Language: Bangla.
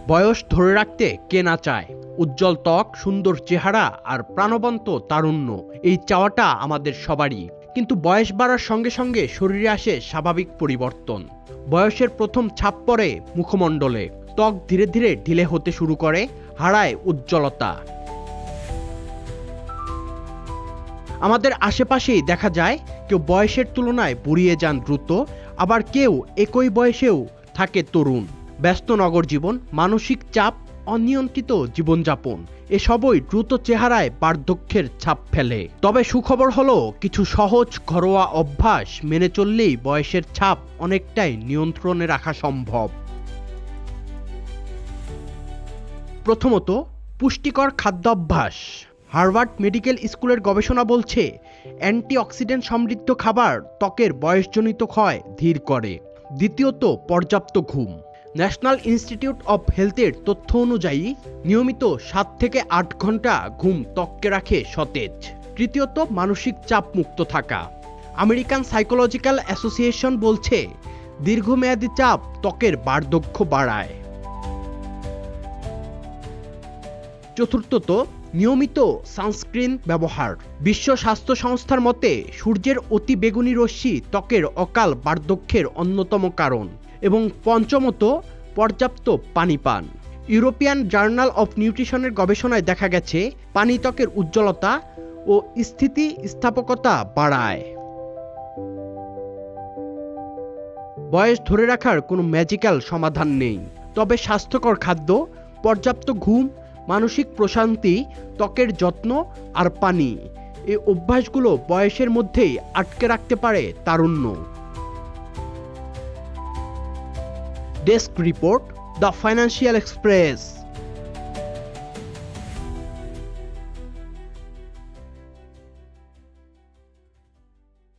বয়স ধরে রাখতে কে না চায়? উজ্জ্বল ত্বক, সুন্দর চেহারা আর প্রাণবন্ত তারুণ্য, এই চাওয়াটা আমাদের সবারই। কিন্তু বয়স বাড়ার সঙ্গে সঙ্গে শরীরে আসে স্বাভাবিক পরিবর্তন। বয়সের প্রথম ছাপ পড়ে মুখমণ্ডলে, ত্বক ধীরে ধীরে ঢিলে হতে শুরু করে, হারায় উজ্জ্বলতা। আমাদের আশেপাশেই দেখা যায় কেউ বয়সের তুলনায় বুড়িয়ে যান দ্রুত, আবার কেউ একই বয়সেও থাকে তরুণ। ব্যস্ত নগর জীবন, মানসিক চাপ, অনিয়ন্ত্রিত জীবনযাপন এসবই দ্রুত চেহারায় বার্ধক্যের ছাপ ফেলে। তবে সুখবর হলো, কিছু সহজ ঘরোয়া অভ্যাস মেনে চললেই বয়সের ছাপ অনেকটাই নিয়ন্ত্রণে রাখা সম্ভব। প্রথমত, পুষ্টিকর খাদ্যাভ্যাস। হার্ভার্ড মেডিকেল স্কুলের গবেষণা বলছে, অ্যান্টিঅক্সিডেন্ট সমৃদ্ধ খাবার ত্বকের বয়সজনিত ক্ষয় ধীর করে। দ্বিতীয়ত, পর্যাপ্ত ঘুম। ন্যাশনাল ইনস্টিটিউট অব হেলথের তথ্য অনুযায়ী নিয়মিত 7 থেকে 8 ঘন্টা ঘুম ত্বককে রাখে সতেজ। তৃতীয়ত, মানসিক চাপ মুক্ত থাকা। আমেরিকান সাইকোলজিক্যাল অ্যাসোসিয়েশন বলছে, দীর্ঘমেয়াদী চাপ ত্বকের বার্ধক্য বাড়ায়। চতুর্থত, নিয়মিত সানস্ক্রিন ব্যবহার। বিশ্ব স্বাস্থ্য সংস্থার মতে, সূর্যের অতি বেগুনি রশ্মি ত্বকের অকাল বার্ধক্যের অন্যতম কারণ। এবং পঞ্চমত, পর্যাপ্ত পানি পান। ইউরোপিয়ান জার্নাল অফ নিউট্রিশনের গবেষণায় দেখা গেছে, পানি ত্বকের উজ্জ্বলতা ও স্থিতিস্থাপকতা বাড়ায়। বয়স ধরে রাখার কোনো ম্যাজিক্যাল সমাধান নেই, তবে স্বাস্থ্যকর খাদ্য, পর্যাপ্ত ঘুম, মানসিক প্রশান্তি, ত্বকের যত্ন আর পানি, এই অভ্যাসগুলো বয়সের মধ্যেই আটকে রাখতে পারে তারুণ্য। Desk report, the financial express.